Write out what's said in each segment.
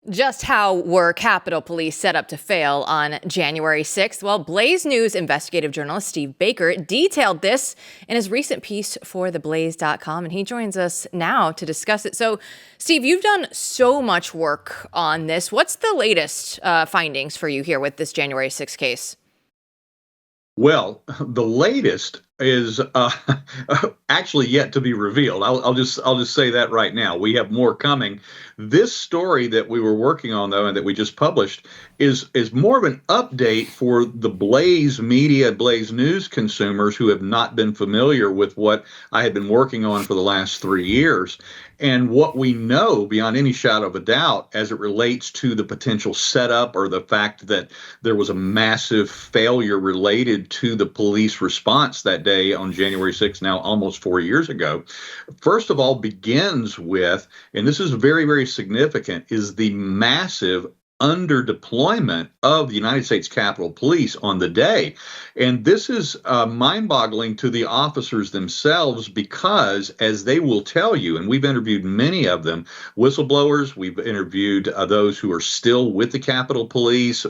Just how were Capitol Police set up to fail on January 6th? Well, Blaze News investigative journalist Steve Baker detailed this in his recent piece for theblaze.com, and he joins us now to discuss it. So, Steve, you've done so much work on this. What's the latest findings for you here with this January 6th case? Well, the latest is actually yet to be revealed. I'll just say that right now. We have more coming. This story that we were working on, though, and that we just published, is more of an update for the Blaze media, Blaze News consumers who have not been familiar with what I had been working on for the last 3 years. And what we know beyond any shadow of a doubt as it relates to the potential setup or the fact that there was a massive failure related to the police response that day on January 6th, now almost 4 years ago, first of all begins with, and this is very, very significant, is the massive under deployment of the United States Capitol Police on the day. And this is mind-boggling to the officers themselves because, as they will tell you, and we've interviewed many of them, whistleblowers, we've interviewed those who are still with the Capitol Police,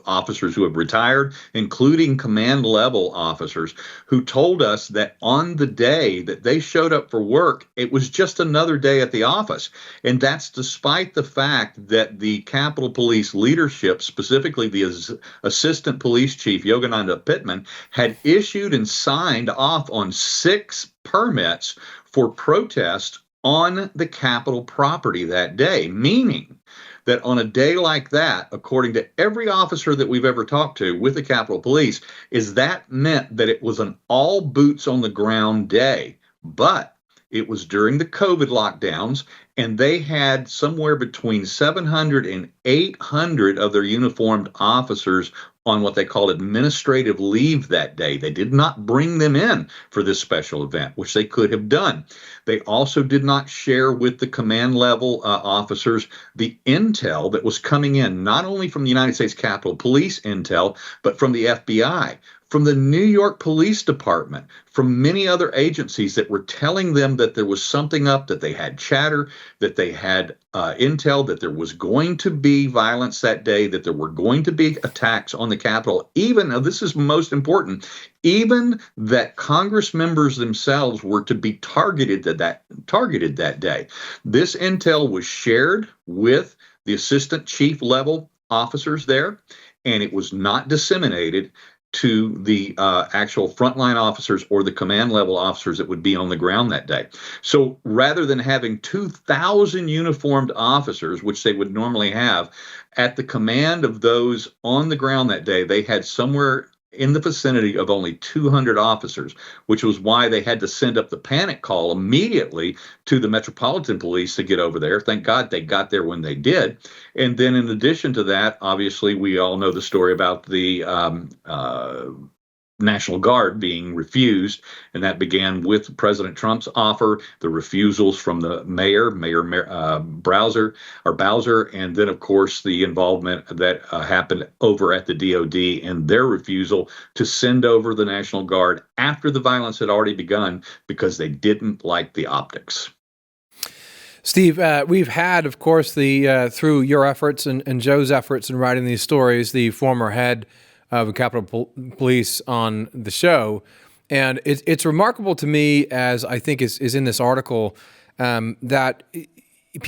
officers who have retired, including command level officers, who told us that on the day that they showed up for work, it was just another day at the office. And that's despite the fact that the Capitol Police leadership, specifically the Assistant Police Chief Yogananda Pittman, had issued and signed off on 6 permits for protest on the Capitol property that day, meaning that on a day like that, according to every officer that we've ever talked to with the Capitol Police, is that meant that it was an all boots on the ground day. But it was during the COVID lockdowns, and they had somewhere between 700 and 800 of their uniformed officers on what they called administrative leave that day. They did not bring them in for this special event, which they could have done. They also did not share with the command level officers the intel that was coming in, not only from the United States Capitol Police intel, but from the FBI, from the New York Police Department, from many other agencies that were telling them that there was something up, that they had chatter, that they had intel, that there was going to be violence that day, that there were going to be attacks on the Capitol, even, this is most important, even that Congress members themselves were to be targeted that day. This intel was shared with the assistant chief level officers there, and it was not disseminated to the actual frontline officers or the command level officers that would be on the ground that day. So rather than having 2,000 uniformed officers, which they would normally have, at the command of those on the ground that day, they had somewhere in the vicinity of only 200 officers, which was why they had to send up the panic call immediately to the Metropolitan Police to get over there. Thank God they got there when they did. And then in addition to that, obviously, we all know the story about the National Guard being refused, and that began with President Trump's offer, the refusals from the Mayor Bowser, and then, of course, the involvement that happened over at the DOD and their refusal to send over the National Guard after the violence had already begun because they didn't like the optics. Steve, we've had, of course, the through your efforts and Joe's efforts in writing these stories, the former head of the Capitol Police on the show. And it's remarkable to me, as I think is in this article, that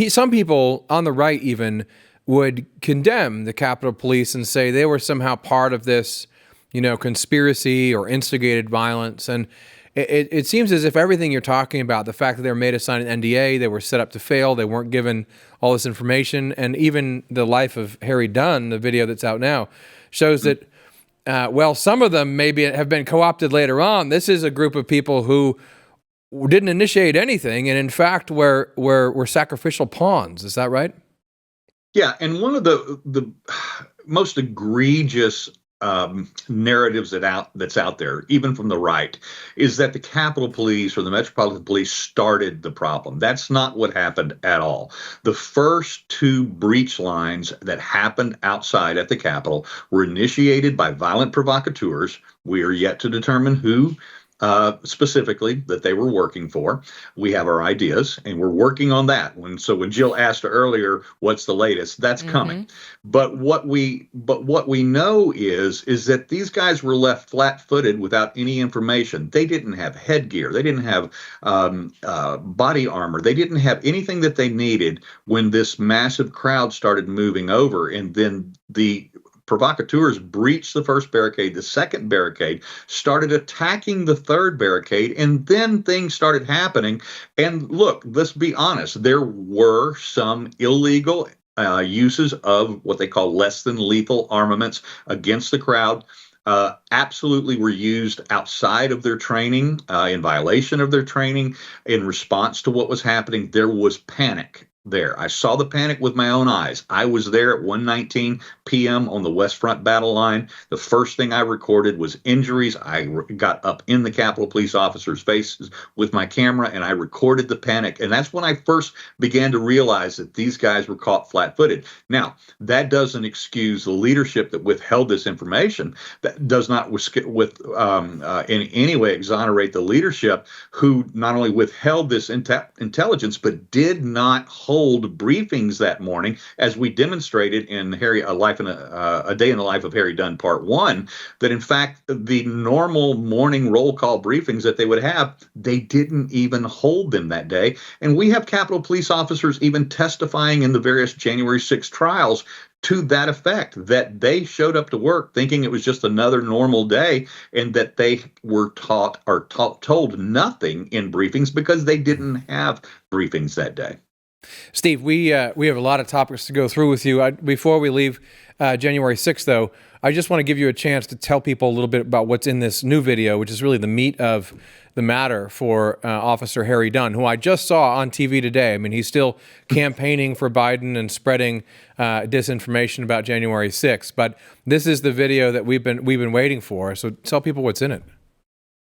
some people on the right even would condemn the Capitol Police and say they were somehow part of this, conspiracy or instigated violence. And it seems as if everything you're talking about, the fact that they were made to sign an NDA, they were set up to fail, they weren't given all this information, and even the Life of Harry Dunn, the video that's out now, shows that some of them maybe have been co-opted later on. This is a group of people who didn't initiate anything, and in fact were sacrificial pawns. Is that right? Yeah, and one of the most egregious narratives that's out there, even from the right, is that the Capitol Police or the Metropolitan Police started the problem. That's not what happened at all. The first 2 breach lines that happened outside at the Capitol were initiated by violent provocateurs. We are yet to determine who specifically that they were working for. We have our ideas, and we're working on that. When Jill asked earlier, "What's the latest?" That's coming. But what we know is that these guys were left flat-footed without any information. They didn't have headgear. They didn't have body armor. They didn't have anything that they needed when this massive crowd started moving over, and then the provocateurs breached the first barricade. The second barricade started attacking the third barricade, and then things started happening. And look, let's be honest, there were some illegal uses of what they call less than lethal armaments against the crowd. Absolutely were used outside of their training, in violation of their training, in response to what was happening. There was panic there. I saw the panic with my own eyes. I was there at 1:19 p.m. on the West Front battle line. The first thing I recorded was injuries. I got up in the Capitol Police officers' faces with my camera, and I recorded the panic. And that's when I first began to realize that these guys were caught flat-footed. Now, that doesn't excuse the leadership that withheld this information. That does not in any way exonerate the leadership who not only withheld this intelligence, but did not hold briefings that morning, as we demonstrated in A Day in the Life of Harry Dunn Part 1, that in fact the normal morning roll call briefings that they would have, they didn't even hold them that day. And we have Capitol Police officers even testifying in the various January 6 trials to that effect, that they showed up to work thinking it was just another normal day, and that they were told nothing in briefings because they didn't have briefings that day. Steve, we have a lot of topics to go through with you. Before we leave January 6th, though, I just want to give you a chance to tell people a little bit about what's in this new video, which is really the meat of the matter for Officer Harry Dunn, who I just saw on TV today. I mean, he's still campaigning for Biden and spreading disinformation about January 6th. But this is the video that we've been waiting for. So tell people what's in it.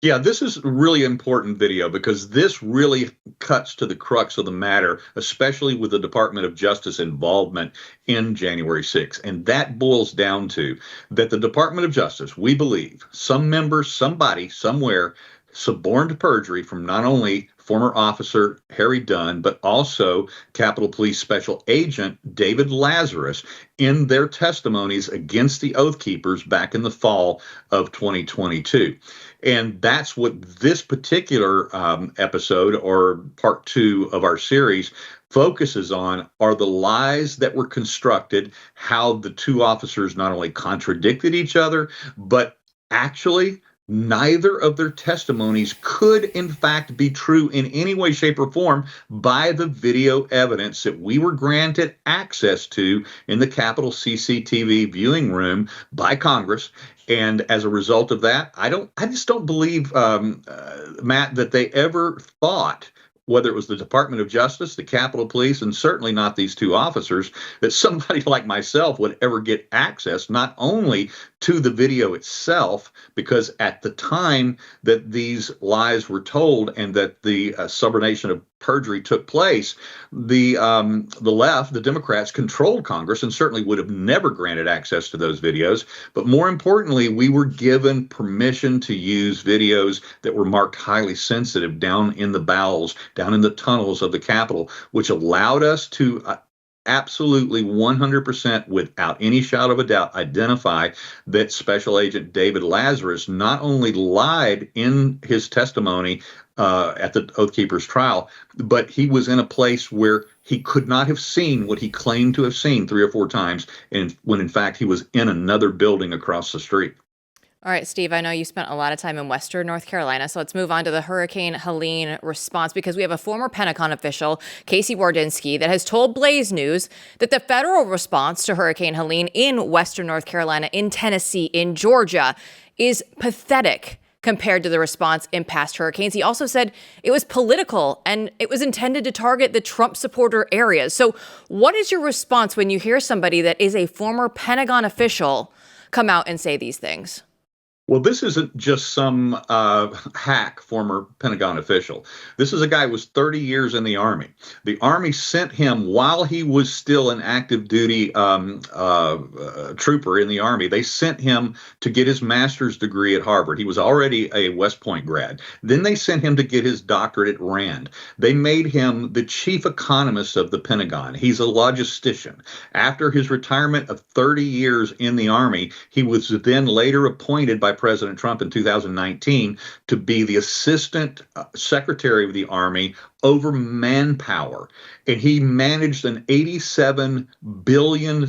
Yeah, this is a really important video because this really cuts to the crux of the matter, especially with the Department of Justice involvement in January 6th. And that boils down to that the Department of Justice, we believe, some member, somebody, somewhere, suborned perjury from not only former officer Harry Dunn, but also Capitol Police Special Agent David Lazarus in their testimonies against the Oath Keepers back in the fall of 2022. And that's what this particular episode, or part 2 of our series, focuses on, are the lies that were constructed, how the two officers not only contradicted each other, but actually neither of their testimonies could in fact be true in any way, shape, or form by the video evidence that we were granted access to in the Capitol CCTV viewing room by Congress. And as a result of that, I just don't believe, Matt, that they ever thought, whether it was the Department of Justice, the Capitol Police, and certainly not these two officers, that somebody like myself would ever get access not only to the video itself, because at the time that these lies were told and that the subornation of perjury took place, the left, the Democrats, controlled Congress and certainly would have never granted access to those videos. But more importantly, we were given permission to use videos that were marked highly sensitive down in the bowels, down in the tunnels of the Capitol, which allowed us to absolutely 100% without any shadow of a doubt identify that Special Agent David Lazarus not only lied in his testimony at the Oath Keepers trial, but he was in a place where he could not have seen what he claimed to have seen 3 or 4 times, and when in fact he was in another building across the street. All right, Steve, I know you spent a lot of time in Western North Carolina, so let's move on to the Hurricane Helene response, because we have a former Pentagon official, Casey Wardynski, that has told Blaze News that the federal response to Hurricane Helene in Western North Carolina, in Tennessee, in Georgia, is pathetic compared to the response in past hurricanes. He also said it was political and it was intended to target the Trump supporter areas. So what is your response when you hear somebody that is a former Pentagon official come out and say these things? Well, this isn't just some hack former Pentagon official. This is a guy who was 30 years in the Army. The Army sent him while he was still an active duty trooper in the Army. They sent him to get his master's degree at Harvard. He was already a West Point grad. Then they sent him to get his doctorate at Rand. They made him the chief economist of the Pentagon. He's a logistician. After his retirement of 30 years in the Army, he was then later appointed by President Trump in 2019 to be the assistant secretary of the Army over manpower. And he managed an $87 billion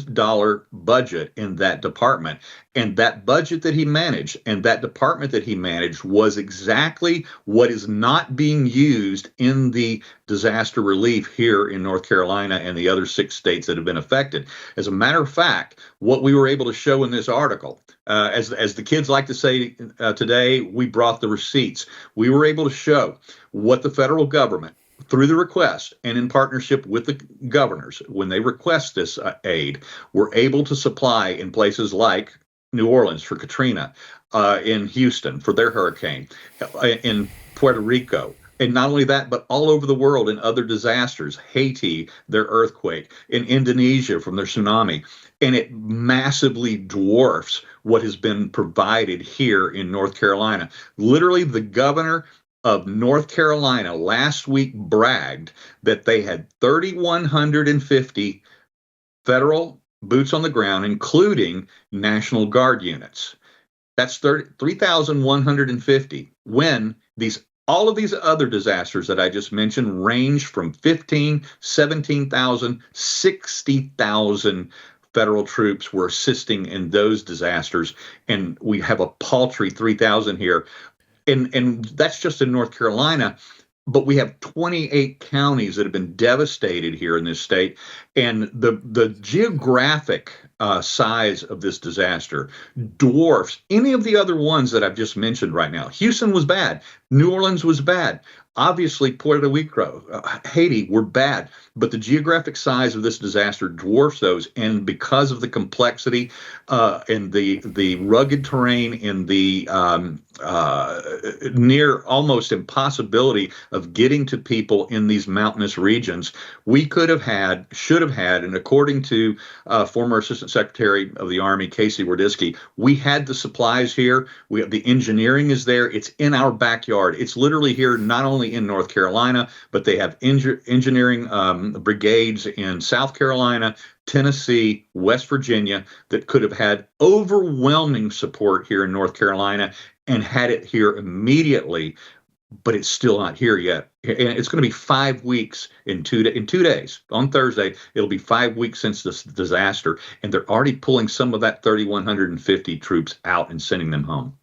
budget in that department. And that budget that he managed and that department that he managed was exactly what is not being used in the disaster relief here in North Carolina and the other 6 states that have been affected. As a matter of fact, what we were able to show in this article, as the kids like to say today, we brought the receipts. We were able to show what the federal government, through the request and in partnership with the governors, when they request this aid, were able to supply in places like New Orleans for Katrina, in Houston for their hurricane, in Puerto Rico. And not only that, but all over the world in other disasters, Haiti, their earthquake, in Indonesia from their tsunami. And it massively dwarfs what has been provided here in North Carolina. Literally, the governor of North Carolina last week bragged that they had 3,150 federal boots on the ground, including National Guard units. That's 3,150 when all of these other disasters that I just mentioned range from 15, 17,000, 60,000 federal troops were assisting in those disasters. And we have a paltry 3,000 here. And that's just in North Carolina. But we have 28 counties that have been devastated here in this state. And the geographic size of this disaster dwarfs any of the other ones that I've just mentioned right now. Houston was bad. New Orleans was bad. Obviously, Puerto Rico, Haiti were bad, but the geographic size of this disaster dwarfs those. And because of the complexity and the rugged terrain and the near almost impossibility of getting to people in these mountainous regions, we should have had, and according to former Assistant Secretary of the Army, Casey Wardisky, we had the supplies here. We have the engineering is there. It's in our backyard. It's literally here, not only in North Carolina, but they have engineering brigades in South Carolina, Tennessee, West Virginia that could have had overwhelming support here in North Carolina and had it here immediately, but it's still not here yet. And it's going to be 5 weeks in 2 days. On Thursday, it'll be 5 weeks since this disaster, and they're already pulling some of that 3,150 troops out and sending them home.